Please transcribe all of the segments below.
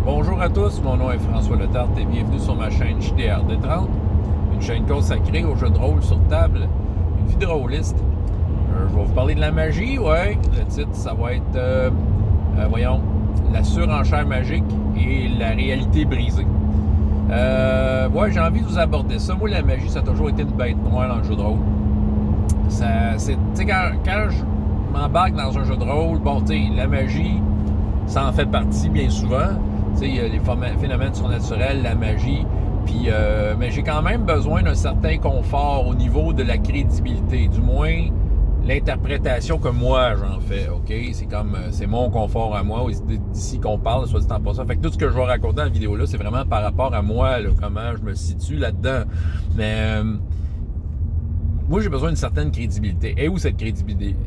Bonjour à tous, mon nom est François Letarte et bienvenue sur ma chaîne JDR-D30, une chaîne consacrée aux jeux de rôle sur table, une vie de rôliste. Je vais vous parler de la magie, ouais. Le titre, ça va être, la surenchère magique et la réalité brisée. Ouais, j'ai envie de vous aborder ça. Moi, la magie, ça a toujours été une bête noire dans le jeu de rôle. Tu sais, quand je m'embarque dans un jeu de rôle, bon, tu sais, la magie, ça en fait partie bien souvent. Tu sais, il y a les phénomènes surnaturels, la magie, puis, mais j'ai quand même besoin d'un certain confort au niveau de la crédibilité, du moins l'interprétation que moi j'en fais, ok? C'est mon confort à moi, d'ici qu'on parle, soit dit en passant. Fait que tout ce que je vais raconter dans la vidéo là, c'est vraiment par rapport à moi, là, comment je me situe là-dedans. Mais moi, j'ai besoin d'une certaine crédibilité. Et où cette crédibilité?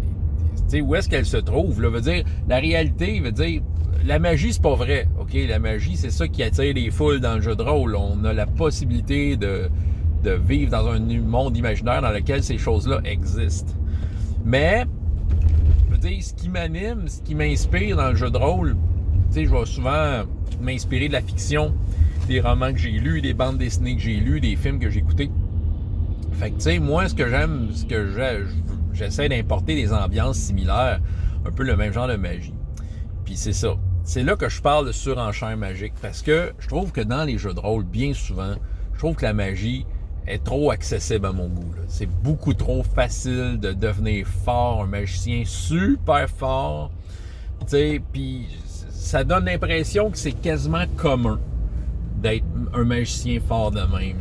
T'sais, où est-ce qu'elle se trouve? Là, veut dire, la réalité veut dire, la magie, c'est pas vrai. OK? La magie, c'est ça qui attire les foules dans le jeu de rôle. On a la possibilité de vivre dans un monde imaginaire dans lequel ces choses-là existent. Mais, je veux dire, ce qui m'anime, ce qui m'inspire dans le jeu de rôle, je vais souvent m'inspirer de la fiction, des romans que j'ai lus, des bandes dessinées que j'ai lues, des films que j'ai écoutés. Fait que, tu sais, moi, ce que j'aime, j'essaie d'importer des ambiances similaires, un peu le même genre de magie. Puis c'est ça. C'est là que je parle de surenchère magique, parce que je trouve que dans les jeux de rôle, bien souvent, je trouve que la magie est trop accessible à mon goût. Là. C'est beaucoup trop facile de devenir fort, un magicien super fort. Tu sais, puis ça donne l'impression que c'est quasiment commun d'être un magicien fort de même.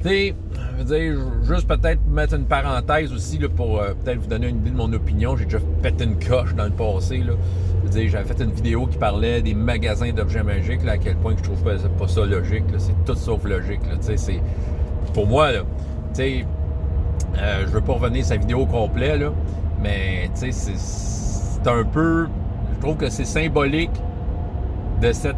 Tu sais, je veux dire, juste peut-être mettre une parenthèse aussi là, pour peut-être vous donner une idée de mon opinion. J'ai déjà pété une coche dans le passé. Là. Je veux dire, j'avais fait une vidéo qui parlait des magasins d'objets magiques, là, à quel point que je trouve pas ça logique. Là. C'est tout sauf logique. Là. Tu sais, c'est, pour moi, là, tu sais, je veux pas revenir sur la vidéo au complet, là, mais tu sais, c'est un peu... Je trouve que c'est symbolique de cette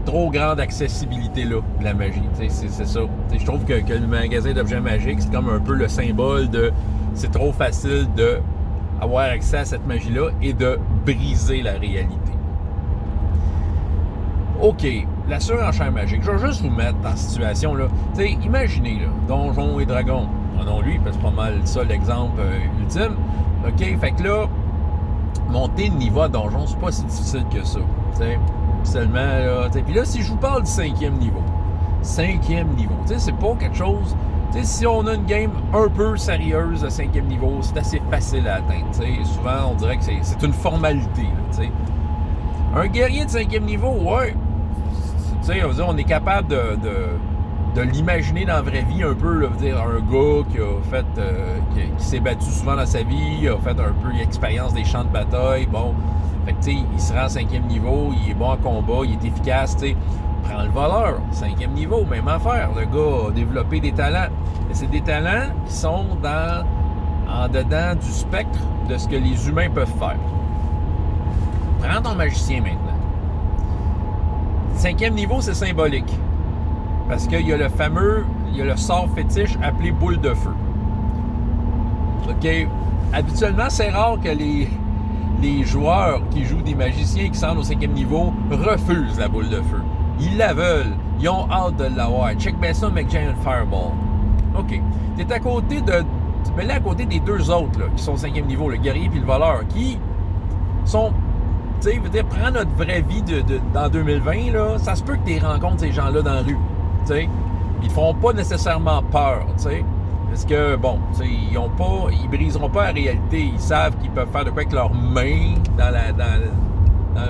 trop grande accessibilité-là de la magie. C'est ça. T'sais, je trouve que le magasin d'objets magiques, c'est comme un peu le symbole de... C'est trop facile d'avoir accès à cette magie-là et de briser la réalité. OK, la surenchère magique. Je vais juste vous mettre dans cette situation-là. T'sais, imaginez, là, Donjons et Dragons. Prenons-lui, parce que c'est pas mal ça l'exemple ultime. OK, fait que là, monter le niveau à donjon, c'est pas si difficile que ça. T'sais. Seulement, là, puis là, si je vous parle du 5e niveau, c'est pas quelque chose, si on a une game un peu sérieuse de 5e niveau, c'est assez facile à atteindre, souvent, on dirait que c'est une formalité, là, un guerrier de 5e niveau, ouais, on est capable de l'imaginer dans la vraie vie un peu, là, dire un gars qui a fait, qui s'est battu souvent dans sa vie, a fait un peu l'expérience des champs de bataille, bon. Fait que, tu sais, il se rend 5e niveau, il est bon en combat, il est efficace, tu sais. Prends le voleur, 5e niveau, même affaire. Le gars a développé des talents. Mais c'est des talents qui sont en dedans du spectre de ce que les humains peuvent faire. Prends ton magicien maintenant. 5e niveau, c'est symbolique. Parce qu'il y a le sort fétiche appelé boule de feu. OK? Habituellement, c'est rare que les joueurs qui jouent des magiciens qui sont au 5e niveau refusent la boule de feu. Ils la veulent. Ils ont hâte de l'avoir. Check bien ça, McGiant Fireball. OK. T'es à côté à côté des deux autres là, qui sont au 5e niveau, le guerrier et le voleur, qui sont... Tu sais, prends notre vraie vie dans 2020, là, ça se peut que tu rencontres ces gens-là dans la rue. Tu sais. Ils te font pas nécessairement peur, tu sais. Parce que, bon, ils briseront pas la réalité. Ils savent qu'ils peuvent faire de quoi avec leurs mains dans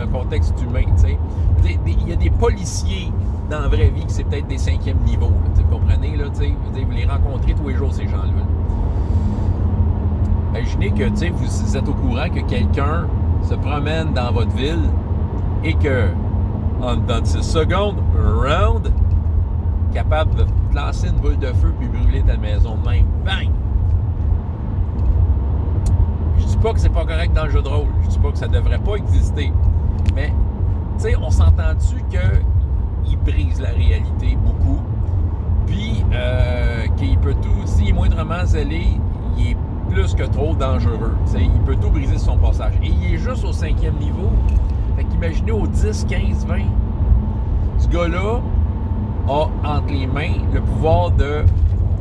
le contexte humain, tu sais. Il y a des policiers dans la vraie vie qui c'est peut-être des 5e niveaux, là, vous comprenez, là, tu sais. Vous les rencontrez tous les jours, ces gens-là. Imaginez que, tu sais, vous êtes au courant que quelqu'un se promène dans votre ville et que, dans 10 secondes, un round, capable de te lancer une boule de feu puis brûler ta maison de même. Bang! Je dis pas que c'est pas correct dans le jeu de rôle. Je dis pas que ça devrait pas exister. Mais, tu sais, on s'entend-tu qu'il brise la réalité beaucoup? Puis, qu'il peut tout, s'il est moindrement zélé, il est plus que trop dangereux. T'sais, il peut tout briser sur son passage. Et il est juste au 5e niveau. Fait qu'imaginez au 10, 15, 20. ce gars-là a entre les mains le pouvoir de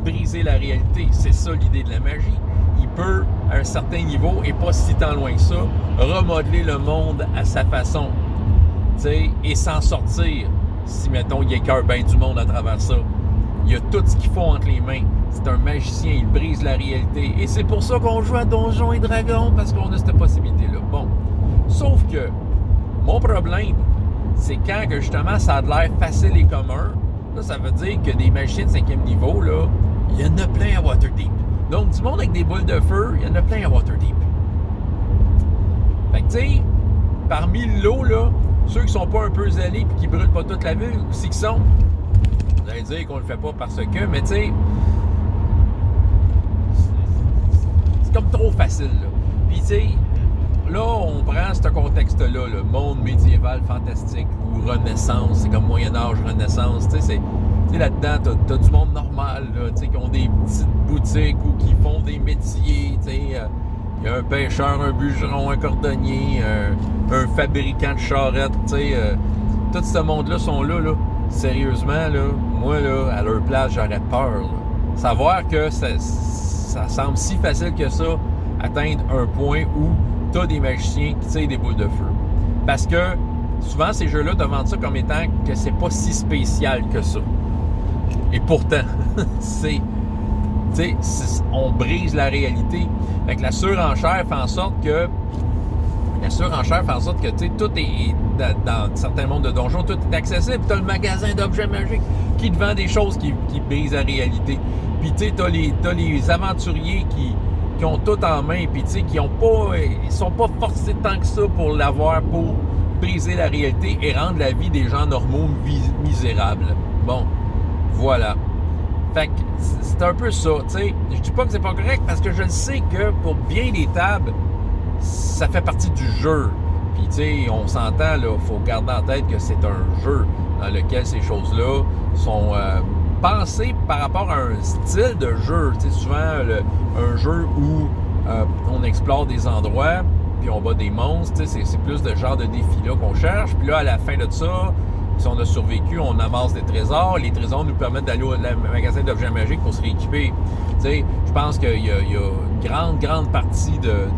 briser la réalité. C'est ça l'idée de la magie. Il peut, à un certain niveau, et pas si tant loin que ça, remodeler le monde à sa façon. T'sais, et s'en sortir, si, mettons, il écœure bien du monde à travers ça. Il a tout ce qu'il faut entre les mains. C'est un magicien, il brise la réalité. Et c'est pour ça qu'on joue à Donjons et Dragons, parce qu'on a cette possibilité-là. Bon. Sauf que, mon problème, c'est quand que justement ça a de l'air facile et commun. Là, ça veut dire que des magiciens de 5e niveau, là, il y en a plein à Waterdeep. Donc, du monde avec des boules de feu, il y en a plein à Waterdeep. Fait que, tu sais, parmi le lot, là, ceux qui sont pas un peu zélés et qui brûlent pas toute la ville, aussi qui sont. Vous allez dire qu'on le fait pas parce que, mais tu sais, c'est comme trop facile, là. Puis, tu sais, là, on prend ce contexte-là, le monde médiéval fantastique ou Renaissance, c'est comme Moyen-Âge, Renaissance, tu sais, là-dedans, t'as du monde normal, là, tu sais, qui ont des petites boutiques ou qui font des métiers, tu sais, il y a un pêcheur, un bûcheron, un cordonnier, un fabricant de charrettes, tu sais, tout ce monde-là sont là, sérieusement, là, moi, là, à leur place, j'aurais peur, là. Savoir que ça semble si facile que ça, atteindre un point où t'as des magiciens qui tirent des boules de feu. Parce que souvent, ces jeux-là te vendent ça comme étant que c'est pas si spécial que ça. Et pourtant, on brise la réalité. Fait que la surenchère fait en sorte que tout est dans certains mondes de donjons, tout est accessible. T'as le magasin d'objets magiques qui te vend des choses qui brisent la réalité. Puis tu sais, t'as les aventuriers qui ont tout en main, puis tu sais, ils sont pas forcés tant que ça pour l'avoir, pour briser la réalité et rendre la vie des gens normaux misérable. Bon, voilà. Fait que c'est un peu ça, tu sais. Je dis pas que c'est pas correct parce que je le sais que pour bien des tables, ça fait partie du jeu. Puis tu sais, on s'entend, là, faut garder en tête que c'est un jeu dans lequel ces choses-là sont pensées par rapport à un style de jeu. Tu sais, souvent, un jeu où on explore des endroits, puis on bat des monstres, tu sais, c'est plus de genre de défi-là qu'on cherche. Puis là, à la fin de ça, si on a survécu, on amasse des trésors. Les trésors nous permettent d'aller au magasin d'objets magiques pour se rééquiper. Tu sais, je pense qu'il y a une grande partie de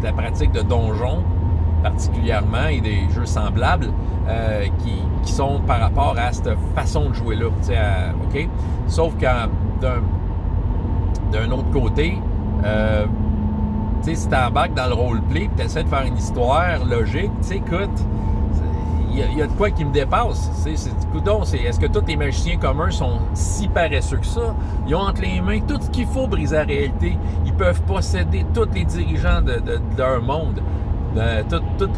la pratique de donjons, particulièrement, et des jeux semblables, qui sont par rapport à cette façon de jouer-là. Tu sais, OK? Sauf que d'un autre côté, tu sais, si tu embarques dans le roleplay et tu essaies de faire une histoire logique, tu sais, écoute, il y a de quoi qui me dépasse. Est-ce que tous les magiciens communs sont si paresseux que ça? Ils ont entre les mains tout ce qu'il faut briser la réalité. Ils peuvent posséder tous les dirigeants de leur monde, tous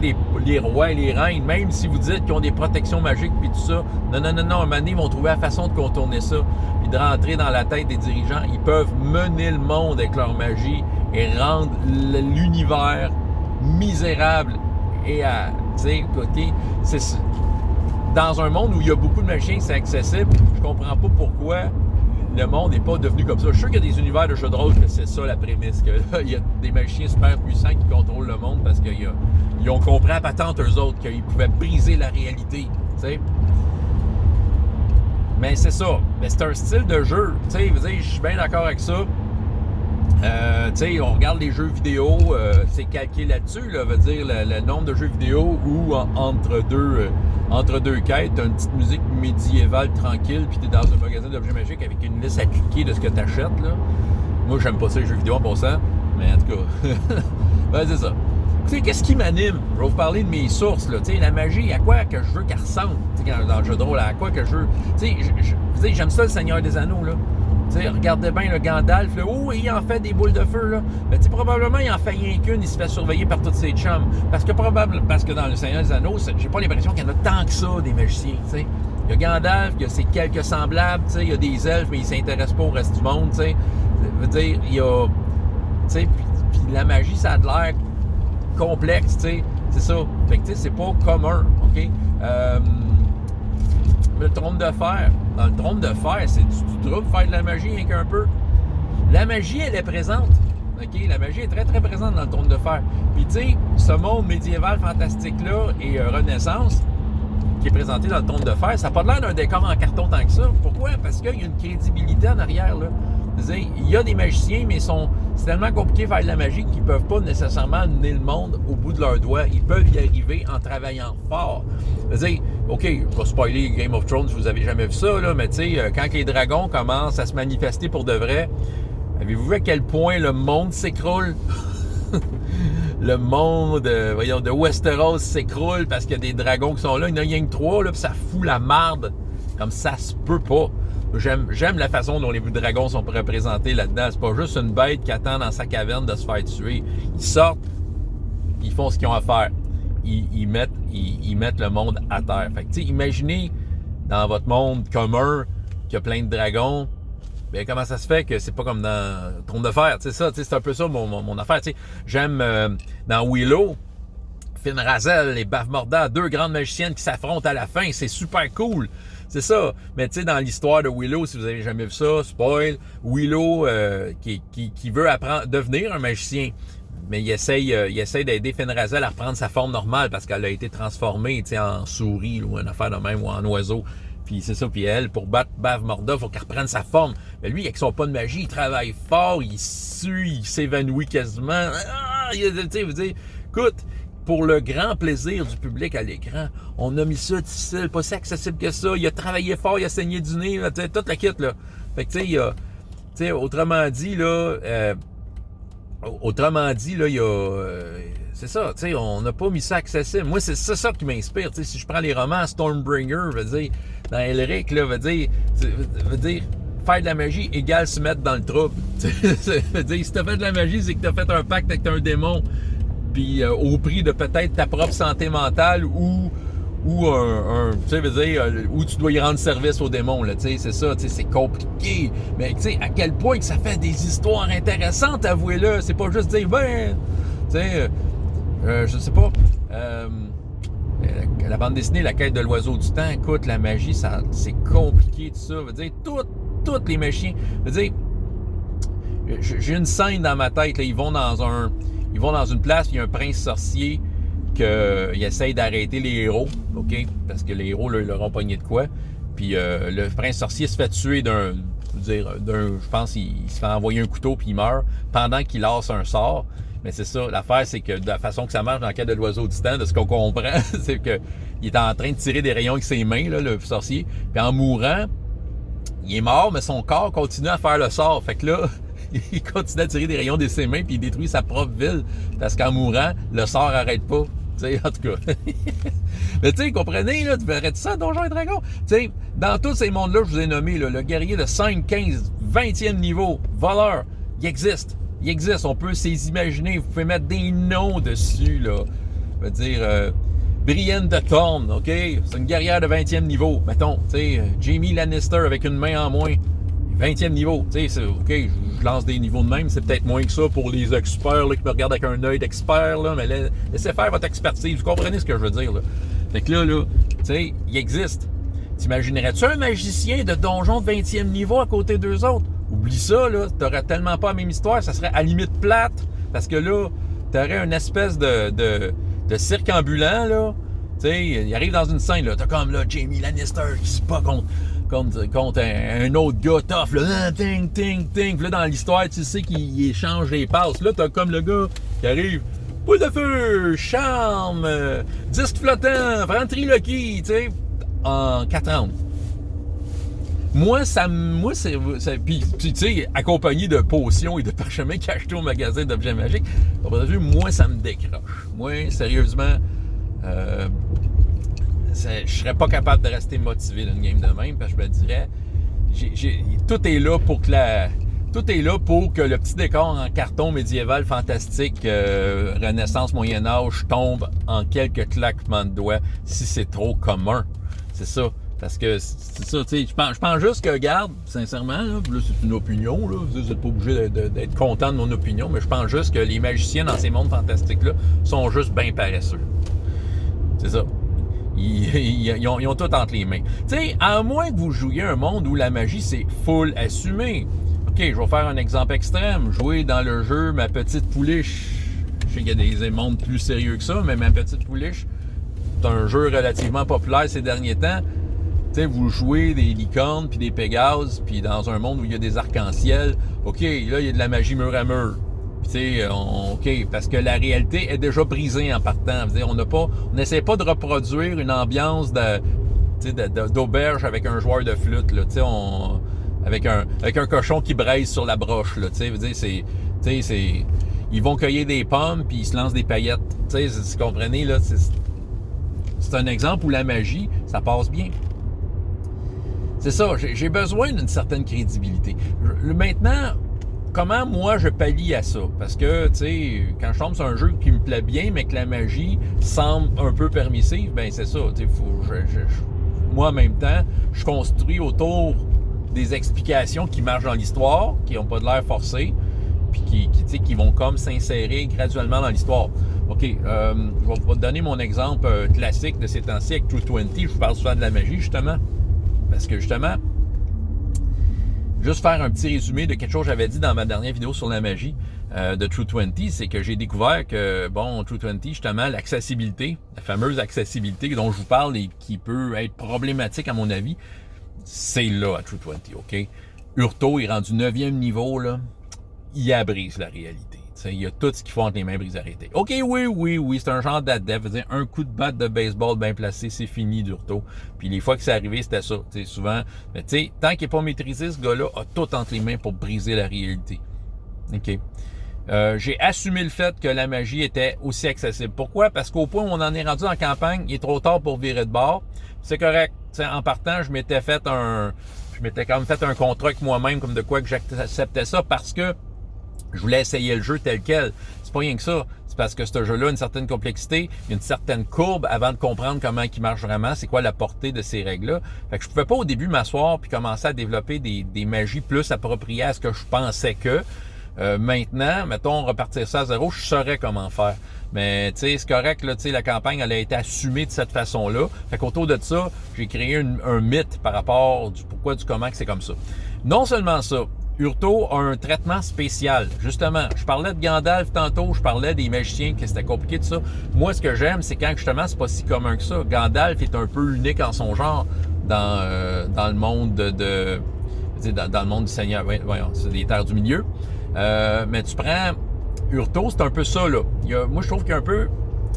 les rois et les reines, même si vous dites qu'ils ont des protections magiques puis tout ça. Non, un moment donné, ils vont trouver la façon de contourner ça puis de rentrer dans la tête des dirigeants. Ils peuvent mener le monde avec leur magie et rendre l'univers misérable et à... Tu sais, écoutez, c'est dans un monde où il y a beaucoup de magiciens, c'est accessible. Je comprends pas pourquoi le monde n'est pas devenu comme ça. Je suis sûr qu'il y a des univers de jeux de rôle que c'est ça la prémisse, que là, il y a des magiciens super puissants qui contrôlent le monde parce qu'ils ont compris à patente eux autres qu'ils pouvaient briser la réalité. Tu sais. Mais c'est ça. Mais c'est un style de jeu. Tu sais, je suis bien d'accord avec ça. Tu sais, on regarde les jeux vidéo, c'est calqué là-dessus, là, veut dire le nombre de jeux vidéo où entre deux quêtes, t'as une petite musique médiévale tranquille, puis t'es dans un magasin d'objets magiques avec une liste à cliquer de ce que t'achètes, là. Moi, j'aime pas ça les jeux vidéo en passant, mais en tout cas, ben, c'est ça. Tu sais, qu'est-ce qui m'anime? Je vais vous parler de mes sources, là. Tu sais, la magie, à quoi que je veux qu'elle ressemble? Tu sais, dans le jeu de rôle, à quoi que je veux... Tu sais, j'aime ça, le Seigneur des Anneaux, là. Tu sais, regardez bien le Gandalf, là, il en fait des boules de feu, là. Mais tu sais, probablement, il en fait rien qu'une, il se fait surveiller par toutes ses chums. Parce que dans le Seigneur des Anneaux, j'ai pas l'impression qu'il y en a tant que ça, des magiciens, tu sais. Il y a Gandalf, il y a ses quelques semblables, tu sais, il y a des elfes, mais ils s'intéressent pas au reste du monde, tu sais. Je veux dire, il y a... Tu sais, puis la magie, ça a de l'air complexe, tu sais. C'est ça. Fait que, tu sais, c'est pas commun, OK? Le trône de fer. Dans le trône de fer, c'est du trouble faire de la magie rien qu'un peu. La magie, elle est présente. OK? La magie est très, très présente dans le trône de fer. Puis, tu sais, ce monde médiéval fantastique-là et Renaissance, qui est présenté dans le Trône de Fer, ça n'a pas l'air d'un décor en carton tant que ça. Pourquoi? Parce qu'il y a une crédibilité en arrière, là. C'est-à-dire, il y a des magiciens, mais c'est tellement compliqué de faire de la magie qu'ils ne peuvent pas nécessairement mener le monde au bout de leurs doigts. Ils peuvent y arriver en travaillant fort. C'est-à-dire, OK, je vais pas spoiler Game of Thrones, vous avez jamais vu ça, là, mais tu sais, quand les dragons commencent à se manifester pour de vrai, avez-vous vu à quel point le monde s'écroule? Le monde de Westeros s'écroule parce qu'il y a des dragons qui sont là. Il y en a rien que 3, là, puis ça fout la marde. Comme ça se peut pas. J'aime la façon dont les dragons sont représentés là-dedans. C'est pas juste une bête qui attend dans sa caverne de se faire tuer. Ils sortent, ils font ce qu'ils ont à faire. Ils mettent le monde à terre. Fait que, tu sais, imaginez dans votre monde commun qu'il y a plein de dragons. Bien, comment ça se fait que c'est pas comme dans Trône de Fer? C'est ça, c'est un peu ça mon affaire. T'sais. J'aime dans Willow, Finn Razel et Bavmorda, 2 grandes magiciennes qui s'affrontent à la fin. C'est super cool. C'est ça. Mais tu sais, dans l'histoire de Willow, si vous avez jamais vu ça, spoil, Willow qui veut devenir un magicien. Mais il essaye d'aider Finn Razel à reprendre sa forme normale parce qu'elle a été transformée en souris ou une affaire de même ou en oiseau. Puis c'est ça, puis elle, pour battre Bavmorda, il faut qu'elle reprenne sa forme. Mais lui, avec son pas de magie, il travaille fort, il sue, il s'évanouit quasiment. Tu sais, vous dire, écoute, pour le grand plaisir du public à l'écran, on a mis ça difficile, pas si accessible que ça. Il a travaillé fort, il a saigné du nez, là, toute la kit, là. Fait que, tu sais, autrement dit, là, il y a... c'est ça, tu sais, on n'a pas mis ça accessible. Moi, c'est ça qui m'inspire. Tu sais, si je prends les romans Stormbringer, veut dire, dans Elric, là, veut dire, faire de la magie égale se mettre dans le trouble. Veut dire, si t'as fait de la magie, c'est que t'as fait un pacte avec un démon, puis au prix de peut-être ta propre santé mentale ou tu sais, veut dire, où tu dois y rendre service au démon, là, tu sais, c'est ça, tu sais, c'est compliqué. Mais tu sais, à quel point que ça fait des histoires intéressantes, avouez-le. C'est pas juste dire, ben, tu sais, je sais pas, la bande dessinée La Quête de l'Oiseau du Temps, écoute, la magie, c'est compliqué, tout ça. Veut dire, toutes les magiciens, veut dire, j'ai une scène dans ma tête, là, ils vont dans une place, il y a un prince sorcier qui essaye d'arrêter les héros, OK? Parce que les héros, là, ils leur ont pogné de quoi. Puis le prince sorcier se fait tuer je pense qu'il se fait envoyer un couteau puis il meurt pendant qu'il lance un sort. Mais c'est ça, l'affaire, c'est que de la façon que ça marche dans le cas de l'Oiseau du Temps, de ce qu'on comprend, c'est qu'il est en train de tirer des rayons avec ses mains, là, le sorcier. Puis en mourant, il est mort, mais son corps continue à faire le sort. Fait que là, il continue à tirer des rayons de ses mains puis il détruit sa propre ville. Parce qu'en mourant, le sort n'arrête pas. T'sais, en tout cas. Mais tu sais, comprenez, là, tu verrais ça, Donjons et Dragons? Tu sais, dans tous ces mondes-là, je vous ai nommé, là, le guerrier de 5, 15, 20e niveau, voleur, il existe. Il existe, on peut s'imaginer, vous pouvez mettre des noms dessus, là. Je veux dire, Brienne de Thorne, OK? C'est une guerrière de 20e niveau. Mettons, tu sais, Jaime Lannister avec une main en moins. 20e niveau, tu sais, OK, je lance des niveaux de même, c'est peut-être moins que ça pour les experts là, qui me regardent avec un œil d'expert, là, mais laissez faire votre expertise, vous comprenez ce que je veux dire, là. Fait que là, tu sais, il existe. T'imaginerais-tu un magicien de donjon de 20e niveau à côté d'eux autres? Oublie ça, là, t'aurais tellement pas la même histoire, ça serait à limite plate, parce que là, t'aurais une espèce de cirque ambulant, là. Tu sais, il arrive dans une scène, là, t'as comme, là, Jaime Lannister qui se bat contre un autre gars tough, là, ting, ting, ting. Puis là, dans l'histoire, tu sais qu'il échange les passes. Là, t'as comme le gars qui arrive, boule de feu, charme, disque flottant, ventriloquie, tu sais, en 4 ans. Moi, c'est puis tu sais, accompagné de potions et de parchemins qu'il a acheté au magasin d'objets magiques, moi, ça me décroche. Moi, sérieusement, je serais pas capable de rester motivé d'une game de même, parce que je me dirais, tout est là pour que le petit décor en carton médiéval fantastique, Renaissance, Moyen-Âge, tombe en quelques claquements de doigts si c'est trop commun. C'est ça. Parce que c'est ça, tu sais, je pense juste que, regarde, sincèrement, là c'est une opinion, là, vous n'êtes pas obligé d'être content de mon opinion, mais je pense juste que les magiciens dans ces mondes fantastiques-là sont juste bien paresseux. C'est ça. Ils ont tout entre les mains. Tu sais, à moins que vous jouiez un monde où la magie, c'est full assumé. OK, je vais faire un exemple extrême. Jouer dans le jeu Ma Petite Pouliche. Je sais qu'il y a des mondes plus sérieux que ça, mais Ma Petite Pouliche, c'est un jeu relativement populaire ces derniers temps. Tu sais, vous jouez des licornes puis des pégases, puis dans un monde où il y a des arcs-en-ciel, OK, là, il y a de la magie mur à mur. Puis tu sais, OK, parce que la réalité est déjà brisée en partant. On n'essaie pas de reproduire une ambiance d'auberge avec un joueur de flûte, là. Tu sais, avec un cochon qui braise sur la broche, là. Tu sais, ils vont cueillir des pommes puis ils se lancent des paillettes. Tu sais, vous comprenez, là, c'est un exemple où la magie, ça passe bien. C'est ça, j'ai besoin d'une certaine crédibilité. Maintenant, comment moi je pallie à ça? Parce que, tu sais, quand je tombe sur un jeu qui me plaît bien, mais que la magie semble un peu permissive, ben c'est ça, tu sais, moi en même temps, je construis autour des explications qui marchent dans l'histoire, qui n'ont pas de l'air forcé, puis qui vont comme s'insérer graduellement dans l'histoire. OK, je vais vous donner mon exemple classique de ces temps-ci avec True 20. Je vous parle souvent de la magie, justement. Parce que, justement, juste faire un petit résumé de quelque chose que j'avais dit dans ma dernière vidéo sur la magie de True 20, c'est que j'ai découvert que, bon, True 20, justement, l'accessibilité, la fameuse accessibilité dont je vous parle et qui peut être problématique à mon avis, c'est là à True 20, OK? Urto est rendu 9e niveau, là. Il abrise la réalité. T'sais, il y a tout ce qu'il faut entre les mains brise arrêtées. OK, oui, c'est un genre d'adepte. Un coup de batte de baseball bien placé, c'est fini d'Urto. Puis les fois que c'est arrivé, c'était ça. T'sais, souvent, mais tant qu'il n'est pas maîtrisé, ce gars-là a tout entre les mains pour briser la réalité. OK. J'ai assumé le fait que la magie était aussi accessible. Pourquoi? Parce qu'au point où on en est rendu en campagne, il est trop tard pour virer de bord. C'est correct. T'sais, en partant, je m'étais quand même fait un contrat avec moi-même comme de quoi que j'acceptais ça parce que je voulais essayer le jeu tel quel. C'est pas rien que ça. C'est parce que ce jeu-là a une certaine complexité, il y a une certaine courbe avant de comprendre comment il marche vraiment, c'est quoi la portée de ces règles-là. Fait que je pouvais pas au début m'asseoir puis commencer à développer des magies plus appropriées à ce que je pensais que. Maintenant, mettons, repartir ça à zéro, je saurais comment faire. Mais, tu sais, c'est correct, là, tu sais, la campagne, elle a été assumée de cette façon-là. Fait qu'autour de ça, j'ai créé un mythe par rapport du pourquoi, du comment que c'est comme ça. Non seulement ça, Urto a un traitement spécial. Justement, je parlais de Gandalf tantôt, je parlais des magiciens, que c'était compliqué de ça. Moi, ce que j'aime, c'est quand justement, c'est pas si commun que ça. Gandalf est un peu unique en son genre dans le monde dans le monde du Seigneur. Voyons, c'est des terres du milieu. Mais tu prends Urto, c'est un peu ça, là. Moi, je trouve qu'il y a un peu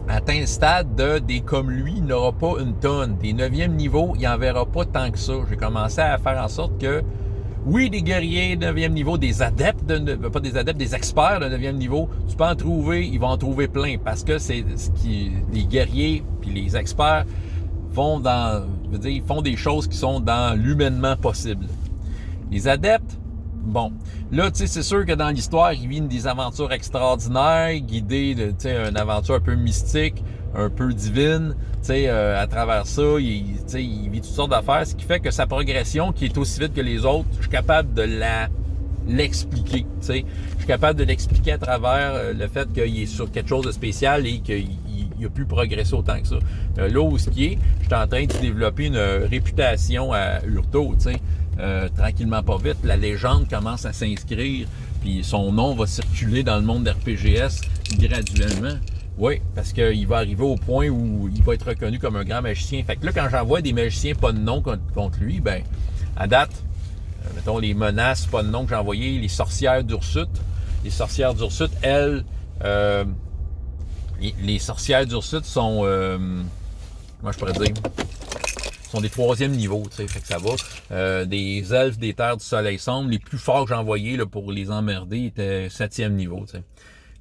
atteint le stade des comme lui, il n'aura pas une tonne. Des 9e niveaux, il n'en verra pas tant que ça. J'ai commencé à faire en sorte que oui, des guerriers de 9e niveau, des adeptes, pas des adeptes, des experts de 9e niveau, tu peux en trouver, ils vont en trouver plein parce que c'est ce qui les guerriers puis les experts ils font des choses qui sont dans l'humainement possible. Les adeptes, bon, là, tu sais, c'est sûr que dans l'histoire, ils vivent des aventures extraordinaires, guidés de, tu sais, une aventure un peu mystique, un peu divine, tu sais, à travers ça, il vit toutes sortes d'affaires, ce qui fait que sa progression, qui est aussi vite que les autres, je suis capable de l'expliquer, tu sais. Je suis capable de l'expliquer à travers le fait qu'il est sur quelque chose de spécial et qu'il a pu progresser autant que ça. Là où ce qui est, je suis en train de développer une réputation à Urto, tu sais. Tranquillement pas vite, la légende commence à s'inscrire, puis son nom va circuler dans le monde d'RPGS graduellement. Oui, parce qu'il va arriver au point où il va être reconnu comme un grand magicien. Fait que là, quand j'envoie des magiciens pas de nom contre lui, ben, à date, mettons les menaces pas de nom que j'ai envoyées, les sorcières d'Ursut. Les sorcières d'Ursut, elles, les sorcières d'Ursut sont, comment je pourrais dire, sont des 3e niveaux, tu sais, fait que ça va. Des elfes des terres du soleil sombre, les plus forts que j'ai envoyés là, pour les emmerder étaient 7e niveau, tu sais.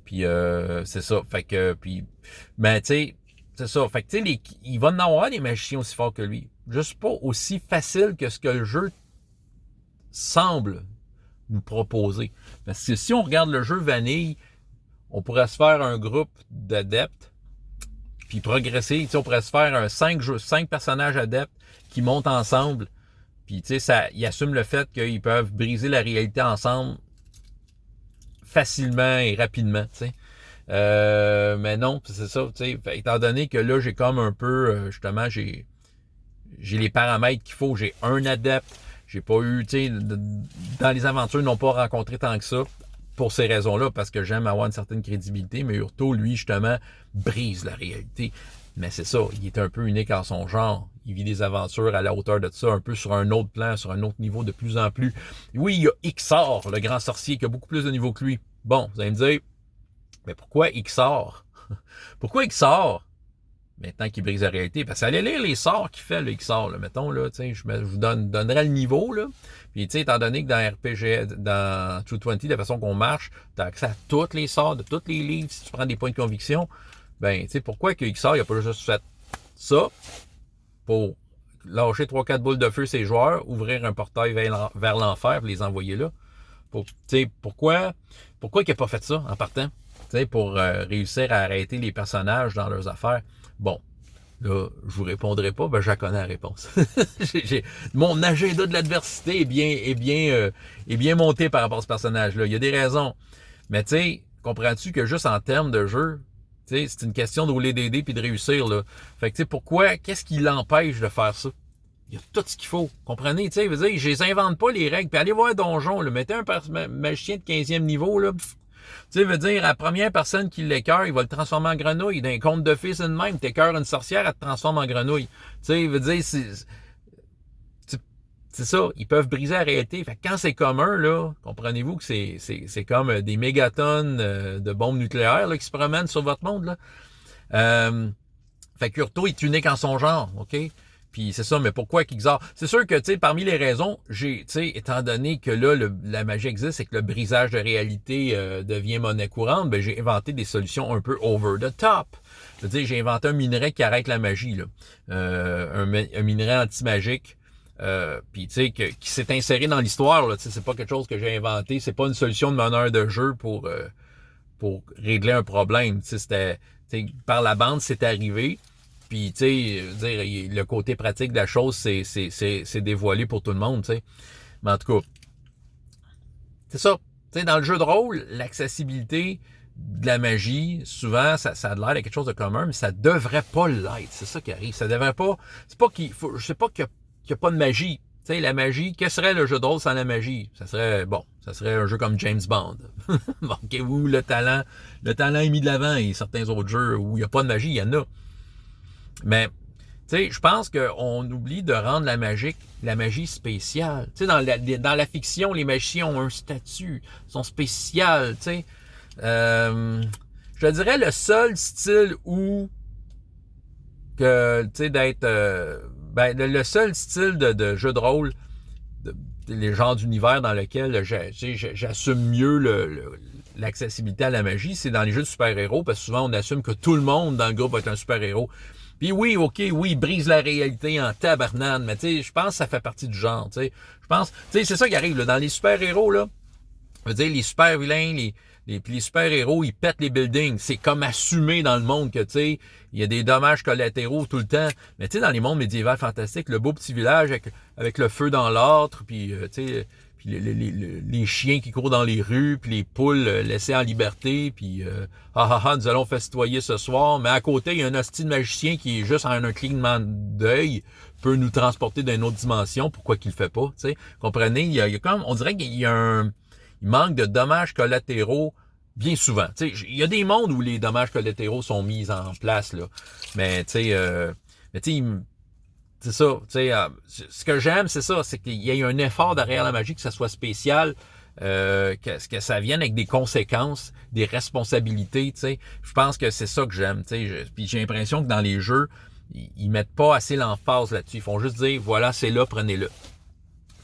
Puis c'est ça, fait que, puis, ben tu sais, c'est ça, fait que tu sais, il va en avoir des magiciens aussi forts que lui. Juste pas aussi facile que ce que le jeu semble nous proposer. Parce que si on regarde le jeu vanille, on pourrait se faire un groupe d'adeptes, puis progresser, tu sais, on pourrait se faire 5 personnages adeptes qui montent ensemble, puis tu sais, ils assument le fait qu'ils peuvent briser la réalité ensemble facilement et rapidement, tu sais. Mais non, c'est ça, tu sais. Étant donné que là, j'ai comme un peu, justement, j'ai les paramètres qu'il faut. J'ai un adepte. J'ai pas eu, tu sais, dans les aventures, ils n'ont pas rencontré tant que ça pour ces raisons-là, parce que j'aime avoir une certaine crédibilité. Mais Urto, lui, justement, brise la réalité. Mais c'est ça, il est un peu unique en son genre. Il vit des aventures à la hauteur de ça, un peu sur un autre plan, sur un autre niveau de plus en plus. Oui, il y a Ixar, le grand sorcier, qui a beaucoup plus de niveau que lui. Bon, vous allez me dire, mais pourquoi Ixar? Pourquoi Ixar? Maintenant qu'il brise la réalité. Parce que allez lire les sorts qu'il fait, le Ixar, là, mettons, là, je vous donnerai le niveau, là. Puis, étant donné que dans RPG, dans True 20, de la façon qu'on marche, tu as accès à tous les sorts de tous les livres, si tu prends des points de conviction, ben, pourquoi que Ixar, il a pas juste fait ça pour lâcher 3-4 boules de feu ses joueurs, ouvrir un portail vers l'enfer et les envoyer là? Pourquoi il n'a pas fait ça en partant? Pour réussir à arrêter les personnages dans leurs affaires. Bon, là, je vous répondrai pas, ben je connais la réponse. Mon agenda de l'adversité est bien monté par rapport à ce personnage-là. Il y a des raisons. Mais comprends-tu que juste en termes de jeu, c'est une question de rouler des dés puis de réussir, là. Fait que pourquoi, qu'est-ce qui l'empêche de faire ça? Il y a tout ce qu'il faut. Comprenez? Je veux dire, je les invente pas les règles. Puis allez voir Donjon, là. Mettez un magicien de 15e niveau, là. Veut dire, la première personne qui l'écœure, il va le transformer en grenouille. D'un conte de fées, c'est de même. T'écœures une sorcière, elle te transforme en grenouille. Veut dire, c'est ça. Ils peuvent briser la réalité. Fait que quand c'est commun, là, comprenez-vous que c'est comme des mégatonnes de bombes nucléaires, là, qui se promènent sur votre monde, là. Fait que Urto est unique en son genre, OK? Puis c'est ça, mais pourquoi Ixar? C'est sûr que, parmi les raisons, étant donné que là, la magie existe, c'est que le brisage de réalité devient monnaie courante, ben j'ai inventé des solutions un peu over the top. Je veux dire, j'ai inventé un minerai qui arrête la magie, là. Un minerai anti-magique, puis qui s'est inséré dans l'histoire, là. C'est pas quelque chose que j'ai inventé, c'est pas une solution de meneur de jeu pour régler un problème. C'était, par la bande, c'est arrivé. Puis, dire le côté pratique de la chose, c'est dévoilé pour tout le monde, Mais en tout cas, c'est ça. Dans le jeu de rôle, l'accessibilité de la magie, souvent, ça a l'air de quelque chose de commun, mais ça devrait pas l'être. C'est ça qui arrive. Ça devrait pas... C'est pas qu'il faut... Je sais pas qu'il y a pas de magie. La magie, que serait le jeu de rôle sans la magie? Ça serait un jeu comme James Bond. Où le talent est mis de l'avant et certains autres jeux où il n'y a pas de magie, il y en a. Mais, je pense qu'on oublie de rendre la magie spéciale. Dans la fiction, les magiciens ont un statut, sont spéciales, je te dirais le seul style où d'être le seul style de jeu de rôle, les genres d'univers dans lequel j'assume mieux l'accessibilité à la magie, c'est dans les jeux de super-héros, parce que souvent on assume que tout le monde dans le groupe va être un super-héros. Puis oui, il brise la réalité en tabarnane, mais je pense que ça fait partie du genre, Je pense, c'est ça qui arrive, là, dans les super-héros, là. Je veux dire, les super-vilains, les super-héros, ils pètent les buildings. C'est comme assumé dans le monde que, il y a des dommages collatéraux tout le temps. Mais dans les mondes médiévaux fantastiques, le beau petit village avec le feu dans l'âtre, puis, puis les chiens qui courent dans les rues, puis les poules laissées en liberté, puis nous allons festoyer ce soir. Mais à côté, il y a un hostie de magicien qui est juste en un clignement d'œil, peut nous transporter d'une autre dimension. Pourquoi qu'il le fait pas, Comprenez? Il y a comme, on dirait qu'il y a il manque de dommages collatéraux bien souvent. Il y a des mondes où les dommages collatéraux sont mis en place, là. Mais c'est ça, ce que j'aime, c'est ça, c'est qu'il y ait un effort derrière la magie, que ça soit spécial, que ça vienne avec des conséquences, des responsabilités, Je pense que c'est ça que j'aime, Puis j'ai l'impression que dans les jeux, ils mettent pas assez l'emphase là-dessus. Ils font juste dire, voilà, c'est là, prenez-le.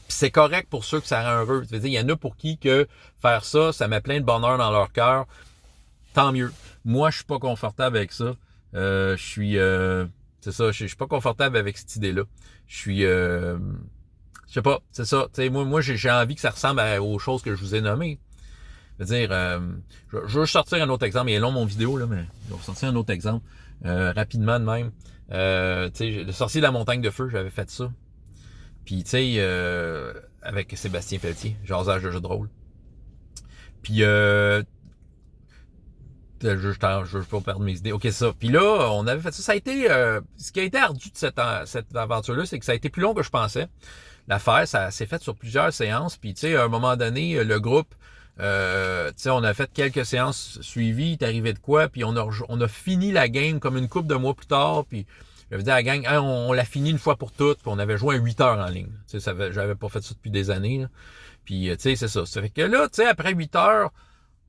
Puis c'est correct pour ceux que ça rend heureux. Il y en a pour qui que faire ça met plein de bonheur dans leur cœur. Tant mieux. Moi, je suis pas confortable avec ça. Je suis pas confortable avec cette idée-là. Je suis je sais pas, c'est ça. Moi j'ai envie que ça ressemble aux choses que je vous ai nommées. Je veux dire, je veux sortir un autre exemple. Il est long mon vidéo, là, mais je vais sortir un autre exemple. Rapidement de même. Le sorcier de la montagne de feu, j'avais fait ça. Puis, avec Sébastien Pelletier, jasage de jeu de rôle. Puis, je veux pas perdre mes idées. OK, ça. Puis là, on avait fait ça. Ça a été... ce qui a été ardu de cette aventure-là, c'est que ça a été plus long que je pensais. L'affaire, ça s'est fait sur plusieurs séances. Puis, à un moment donné, le groupe On a fait quelques séances suivies, il est arrivé de quoi, puis on a fini la game comme une couple de mois plus tard, puis j'avais dit à la gang, hey, on l'a fini une fois pour toutes, puis on avait joué à 8 heures en ligne. J'avais pas fait ça depuis des années, là. Puis, c'est ça. Ça fait que là, après 8 heures,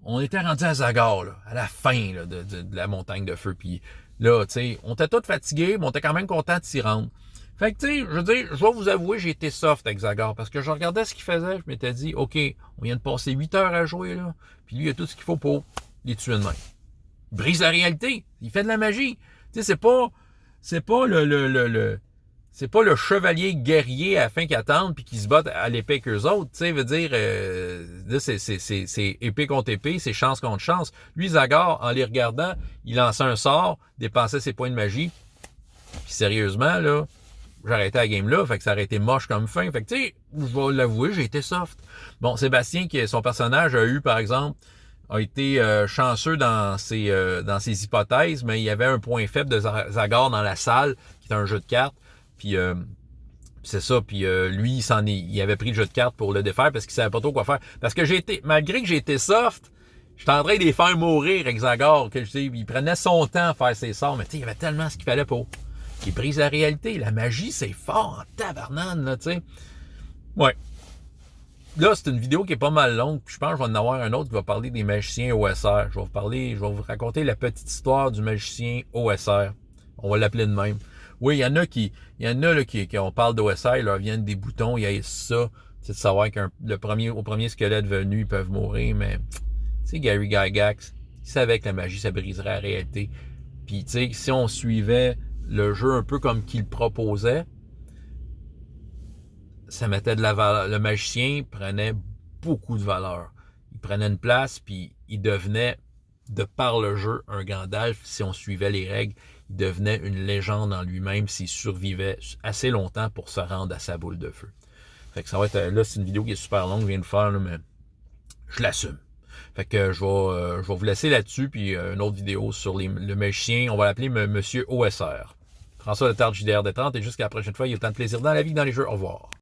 on était rendu à Zagar, là, à la fin là, de la montagne de feu. Puis là, on était tous fatigués, mais on était quand même contents de s'y rendre. Fait que, je veux dire, je vais vous avouer, j'ai été soft avec Zagar, parce que je regardais ce qu'il faisait, je m'étais dit, OK, on vient de passer 8 heures à jouer, là, puis lui, il a tout ce qu'il faut pour les tuer de même. Il brise la réalité, il fait de la magie. C'est pas c'est pas le chevalier guerrier à la fin qui attend puis qui se bat à l'épée avec eux autres. Tu sais, veut dire, là, c'est épée contre épée, c'est chance contre chance. Lui, Zagar, en les regardant, il lançait un sort, dépensait ses points de magie. Puis sérieusement, là, j'arrêtais la game là, fait que ça aurait été moche comme fin. Fait que, tu sais, je vais l'avouer, j'ai été soft. Bon, Sébastien, son personnage a eu, par exemple, a été chanceux dans ses hypothèses, mais il y avait un point faible de Zagar dans la salle, qui est un jeu de cartes. Puis c'est ça, puis lui, il avait pris le jeu de cartes pour le défaire parce qu'il savait pas trop quoi faire. Parce que malgré que j'ai été soft, j'étais en train de les faire mourir avec Zagar, que il prenait son temps à faire ses sorts, mais tu sais, il y avait tellement ce qu'il fallait pour qu'il brise la réalité. La magie, c'est fort en tabarnane, là, tu sais. Ouais. Là, c'est une vidéo qui est pas mal longue, puis je pense que je vais en avoir un autre qui va parler des magiciens OSR. Je vais vous raconter la petite histoire du magicien OSR. On va l'appeler de même. Oui, il y en a qui on parle d'OSR, ils leur viennent des boutons, il y a ça, c'est de savoir au premier squelette venu, ils peuvent mourir, mais, tu sais, Gary Gygax, il savait que la magie, ça briserait la réalité. Puis, tu sais, si on suivait le jeu un peu comme qu'il proposait, ça mettait de la valeur. Le magicien prenait beaucoup de valeur. Il prenait une place, puis il devenait, de par le jeu, un Gandalf, si on suivait les règles. Il devenait une légende en lui-même s'il survivait assez longtemps pour se rendre à sa boule de feu. Fait que ça va être, là, c'est une vidéo qui est super longue, je viens de faire, là, mais je l'assume. Fait que je vais vous laisser là-dessus, puis une autre vidéo sur le magicien, on va l'appeler Monsieur OSR. François Letarte, JDR Détente, et jusqu'à la prochaine fois, il y a tant de plaisir dans la vie que dans les jeux. Au revoir.